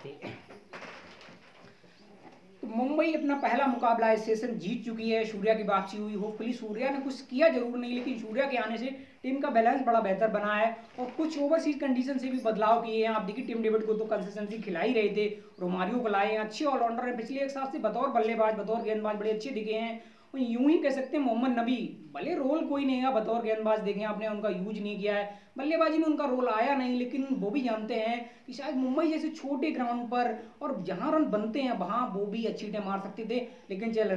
थे। तो मुंबई अपना पहला मुकाबला इस सेशन जीत चुकी है। सूर्या की वापसी हुई, होपफुली सूर्या ने कुछ किया जरूर नहीं, लेकिन सूर्या के आने से टीम का बैलेंस बड़ा बेहतर बना है और कुछ ओवरसीज कंडीशन से भी बदलाव किए हैं। आप देखिए टिम डेविड को तो कंसिस्टेंसी खिला ही रहे थे, रोमारियो को लाए हैं, अच्छे ऑलराउंडर है, पिछले एक साल से बतौर बल्लेबाज बतौर गेंदबाज बड़े अच्छे दिखे हैं। और यूं ही कह सकते हैं मोहम्मद नबी, भले रोल कोई नहीं है बतौर गेंदबाज देखें आपने, उनका यूज नहीं किया है, बल्लेबाजी में उनका रोल आया नहीं, लेकिन वो भी जानते हैं कि शायद मुंबई जैसे छोटे ग्राउंड पर और जहां रन बनते हैं वहां वो भी अच्छी टीम मार सकते थे। लेकिन चल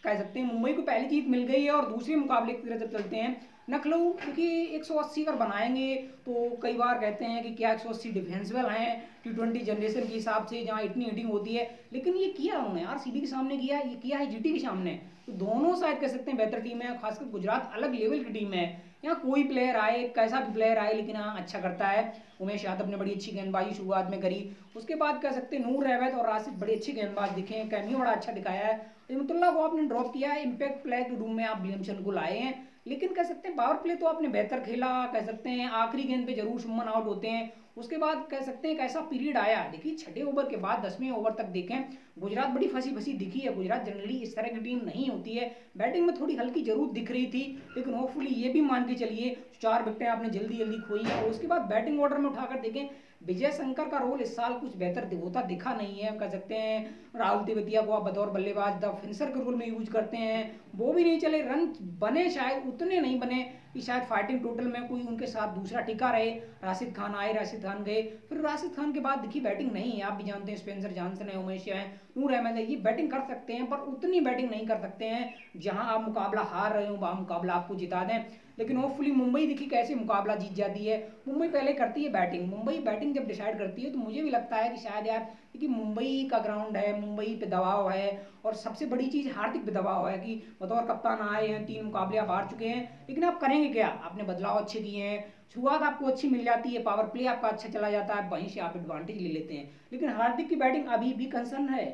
कह सकते हैं मुंबई को पहली जीत मिल गई है। और दूसरे मुकाबले की तरफ जब चलते हैं, लखनऊ क्योंकि 180 अगर बनाएंगे तो कई बार कहते हैं कि क्या 180 डिफेंसिबल हैं T20 जनरेशन के हिसाब से जहां इतनी हिटिंग होती है, लेकिन ये किया उन्होंने आरसीबी के सामने किया, ये किया है जीटी के सामने। तो दोनों शायद कह सकते हैं बेहतर टीम है, खासकर गुजरात अलग लेवल की टीम है। यहाँ कोई प्लेयर आए कैसा भी प्लेयर आए, लेकिन हाँ अच्छा करता है। उमेश यादव ने बड़ी अच्छी गेंदबाजी शुरुआत में करी, उसके बाद कह सकते हैं नूर अहमद और राशिद बड़े अच्छे गेंदबाज दिखे हैं, कैमियो बड़ा अच्छा दिखाया है। रहमतुल्लाह को आपने ड्रॉप किया है, इम्पैक्ट प्लेयर के रूम में आप विलियमसन को लाए हैं, लेकिन कह सकते हैं पावर प्ले तो आपने बेहतर खेला। कह सकते हैं आखिरी गेंद पे जरूर सुमन आउट होते हैं, उसके बाद कह सकते हैं कैसा पीरियड आया। देखिए छठे ओवर के बाद 10वें ओवर तक देखें गुजरात बड़ी फंसी फंसी दिखी है। गुजरात जनरली इस तरह की टीम नहीं होती है, बैटिंग में थोड़ी हल्की जरूर दिख रही थी, लेकिन होपफुली ये भी मान के चलिए 4 विकेटें आपने जल्दी जल्दी खोई है। और उसके बाद बैटिंग ऑर्डर में उठाकर देखें विजय शंकर का रोल इस साल कुछ बेहतर होता दिखा नहीं है। कह सकते हैं राहुल तेवतिया को आप बतौर बल्लेबाज द फिनिशर के रोल में यूज करते हैं, वो भी नहीं चले। रन बने शायद उतने नहीं बने कि शायद फाइटिंग टोटल में कोई उनके साथ दूसरा टिका रहे। राशिद खान आए, राशिद खान गए, फिर राशिद खान के बाद देखिए बैटिंग नहीं है। आप भी जानते हैं स्पेंसर जॉनसन है, उमेश है, नूर अहमद है, ये बैटिंग कर सकते हैं पर उतनी बैटिंग नहीं कर सकते हैं जहां आप मुकाबला हार रहे हो वहां मुकाबला आपको जिता दें। लेकिन होपफुली मुंबई देखिए कैसे मुकाबला जीत जाती है। मुंबई पहले करती है बैटिंग, मुंबई बैटिंग जब डिसाइड करती है तो मुझे भी लगता है कि शायद यार क्योंकि मुंबई का ग्राउंड है, मुंबई पे दबाव है, और सबसे बड़ी चीज़ हार्दिक पे दबाव है कि बतौर कप्तान आए हैं, 3 मुकाबले आप हार चुके हैं, लेकिन आप करेंगे क्या। आपने बदलाव अच्छे किए हैं, शुरुआत आपको अच्छी मिल जाती है, पावर प्ले आपका अच्छा चला जाता है, वहीं से आप एडवांटेज ले लेते हैं। लेकिन हार्दिक की बैटिंग अभी भी कंसर्न है।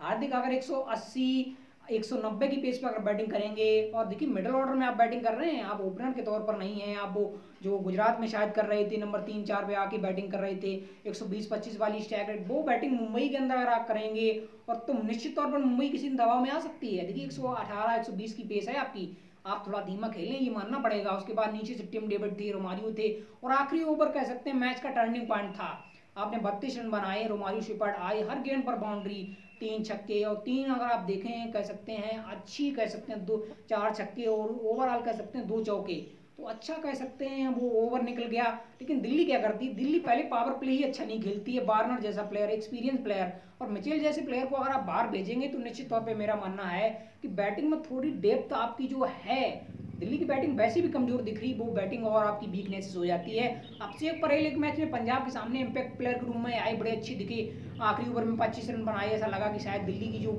हार्दिक अगर 180 190 की पेस पे अगर बैटिंग करेंगे, और देखिए मिडिल ऑर्डर में आप बैटिंग कर रहे हैं, आप ओपनर के तौर पर नहीं हैं, आप वो जो गुजरात में शायद कर रहे थे नंबर 3-4 पे आके बैटिंग कर रहे थे 120-25 वाली स्ट्राइक रेट, वो बैटिंग मुंबई के अंदर अगर आप करेंगे और तो निश्चित तौर पर मुंबई किसी दबाव में आ सकती है। देखिए 118-120 की पेस है आपकी, आप थोड़ा धीमा खेलें ये मानना पड़ेगा। उसके बाद नीचे से टिम डेविड थे, रोमारियो थे, और आखिरी ओवर कह सकते हैं मैच का टर्निंग पॉइंट था। आपने 32 रन बनाए, रोमारियो शेपर्ड आए, हर गेंद पर बाउंड्री, 3 छक्के, और 3 अगर आप देखें कह सकते हैं अच्छी, कह सकते हैं 4 छक्के और ओवरऑल कह सकते हैं 2 चौके, तो अच्छा कह सकते हैं वो ओवर निकल गया। लेकिन दिल्ली क्या करती है, दिल्ली पहले पावर प्ले ही अच्छा नहीं खेलती है। वार्नर जैसा प्लेयर, एक्सपीरियंस प्लेयर और मिचेल जैसे प्लेयर को अगर आप बाहर भेजेंगे तो निश्चित तौर पे मेरा मानना है कि बैटिंग में थोड़ी डेप्थ आपकी जो है, दिल्ली की बैटिंग वैसे भी कमजोर दिख रही, वो बैटिंग और आपकी वीकनेसेस हो जाती है। अभिषेक पटेल एक मैच में पंजाब के सामने इम्पैक्ट प्लेयर के रूप में आए, बड़े अच्छी दिखे, आखिरी ओवर में 25 रन बनाए, ऐसा लगा कि शायद दिल्ली की जो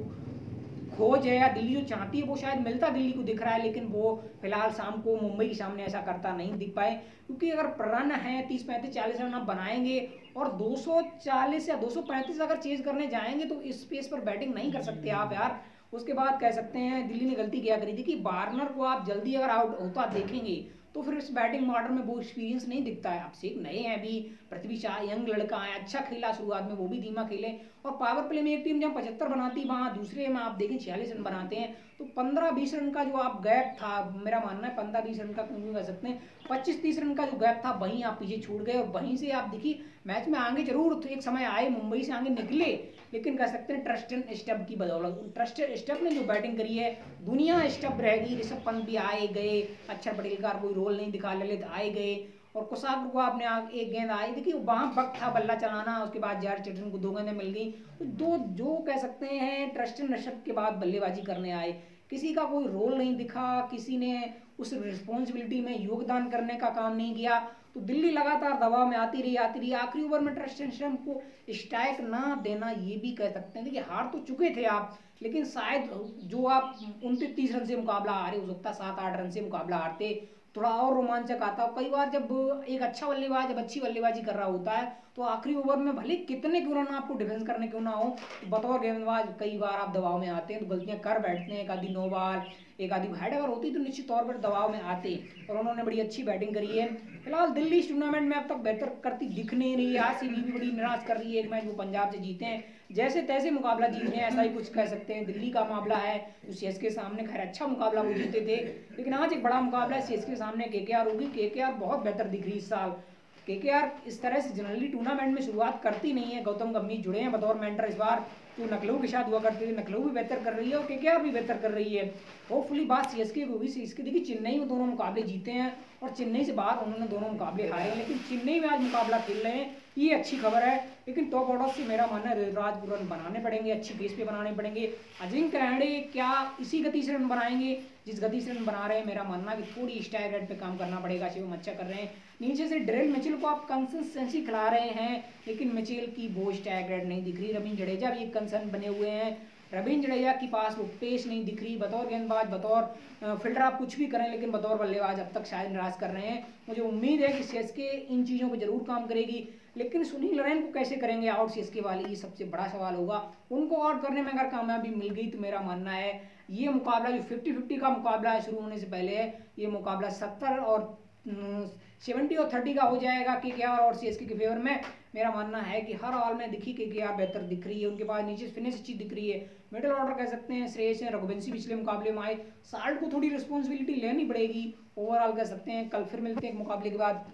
खोज है या दिल्ली जो चाहती है वो शायद मिलता दिल्ली को दिख रहा है, लेकिन वो फिलहाल शाम को मुंबई के सामने ऐसा करता नहीं दिख पाए। क्योंकि अगर रन है 30-35-40 रन आप बनाएंगे और 240 या 235 अगर चेज करने जाएंगे तो इस पेस पर बैटिंग नहीं कर सकते आप यार। उसके बाद कह सकते हैं दिल्ली ने गलती क्या करी थी कि वार्नर को आप जल्दी अगर आउट होता देखेंगे तो फिर इस बैटिंग ऑर्डर में वो एक्सपीरियंस नहीं दिखता है। अभिषेक नए हैं अभी, पृथ्वी शाह यंग लड़का है, अच्छा खेला शुरुआत में, वो भी धीमा खेले। और पावर प्ले में एक टीम जहाँ 75 बनाती वहाँ दूसरे में आप देखें 46 रन बनाते हैं, तो 15-20 रन का जो आप गैप था, मेरा मानना है 15-20 रन का क्यों कह सकते हैं 25-30 रन का जो गैप था वहीं आप पीछे छूट गए, और वहीं से आप देखिए मैच में आगे जरूर तो एक समय आए, मुंबई से आगे निकले, लेकिन कह सकते हैं ट्रस्ट एंड स्टब की बदौलत, ट्रस्ट स्टब ने जो बैटिंग करी है, दुनिया स्टब रहेगी। ऋषभ पंत भी आए गए, अक्षर पटेल का कोई रोल नहीं दिखा, ललित आए गए, और कुशाग्र को आपने एक गेंद आई, देखिए वहां वक्त था बल्ला चलाना, उसके बाद जार चटन को 2 गेंदें मिल गई, तो दो जो कह सकते हैं ट्रस्ट एंड ऋषभ के बाद बल्लेबाजी करने आए, किसी का कोई रोल नहीं दिखा, किसी ने उस रिस्पॉन्सिबिलिटी में योगदान करने का काम नहीं किया, तो दिल्ली लगातार दबाव में आती रही आखिरी ओवर में ट्रस्ट एंड ऋषभ को स्ट्राइक ना देना, ये भी कह सकते हैं। देखिए हार तो चुके थे आप, लेकिन शायद जो आप 29-30 रन से मुकाबला हारे, हो सकता है 7-8 रन से मुकाबला हारते, थोड़ा और रोमांचक आता। कई बार जब एक अच्छा बल्लेबाज जब अच्छी बल्लेबाजी कर रहा होता है तो आखिरी ओवर में भले कितने क्यों ना आपको डिफेंस करने क्यों ना हो, तो बतौर गेंदबाज कई बार आप दबाव में आते हैं, तो गलतियां कर बैठते हैं। एक आधी नो बॉल, एक आधी वाइड अगर होती तो निश्चित तौर पर दबाव में आते, और उन्होंने बड़ी अच्छी बैटिंग करी है। फिलहाल दिल्ली इस टूर्नामेंट में अब तक बेहतर करती दिख नहीं रही है। आरसीबी भी बड़ी निराश कर रही है। एक मैच वो पंजाब से जीते हैं, जैसे तैसे मुकाबला जीत रहे हैं, ऐसा ही कुछ कह सकते हैं। दिल्ली का मामला है जो सीएसके के सामने, खैर अच्छा मुकाबला वो जीते थे, लेकिन आज एक बड़ा मुकाबला है सीएसके के सामने केकेआर होगी। केकेआर बहुत बेहतर दिख रही है इस साल। केकेआर इस तरह से जनरली टूर्नामेंट में शुरुआत करती नहीं है। गौतम गंभीर जुड़े हैं बतौर मेंटर इस बार, जो नकलऊ के साथ हुआ करते थे, नकलऊ भी बेहतर कर रही है और केकेआर भी बेहतर कर रही है। होपफुली बात सीएसके की होगी। सीएसके देखिए चेन्नई में दोनों मुकाबले जीते हैं और चेन्नई से बाहर उन्होंने दोनों मुकाबले हारे हैं, लेकिन चेन्नई में आज मुकाबला खेल रहे हैं, ये अच्छी खबर है। लेकिन टॉप ऑर्डर से मेरा मानना है ऋतुराज रन बनाने पड़ेंगे, अच्छी पेस पे बनाने पड़ेंगे। अजिंक्य रहाणे क्या इसी गति से रन बनाएंगे जिस गति से रन बना रहे हैं? मेरा मानना है कि थोड़ी स्ट्राइक रेट पे काम करना पड़ेगा। शिवम अच्छा कर रहे हैं, नीचे से ड्रेल मिचेल को आप कंसिस्टेंसी खिला रहे हैं, लेकिन मिचेल की वो स्ट्राइक रेट नहीं दिख रही। रवींद्र जडेजा भी एक कंसर्न बने हुए हैं। रवींद्र जडेजा के पास वो पेस नहीं दिख रही। बतौर गेंदबाज, बतौर फील्डर आप कुछ भी करें, लेकिन बतौर बल्लेबाज अब तक शायद निराश कर रहे हैं। मुझे उम्मीद है कि सीएसके इन चीज़ों पर जरूर काम करेगी, लेकिन सुनील नरेन को कैसे करेंगे आउट सीएसके वाले, ये सबसे बड़ा सवाल होगा। उनको आउट करने में अगर कामयाबी मिल गई तो मेरा मानना है ये मुकाबला जो 50-50 का मुकाबला है शुरू होने से पहले है, ये मुकाबला 70 और 70 और 30 का हो जाएगा केकेआर और सीएसके के फेवर में। मेरा मानना है कि हर हाल में दिखी केकेआर बेहतर दिख रही है, उनके पास नीचे फिनिश अच्छी दिख रही है। मिडिल ऑर्डर कह सकते हैं श्रेयस है, रघुवंशी पिछले मुकाबले में आए, साल्ट को थोड़ी रिस्पॉन्सिबिलिटी लेनी पड़ेगी। ओवरऑल कह सकते हैं कल फिर मिलते हैं मुकाबले के बाद।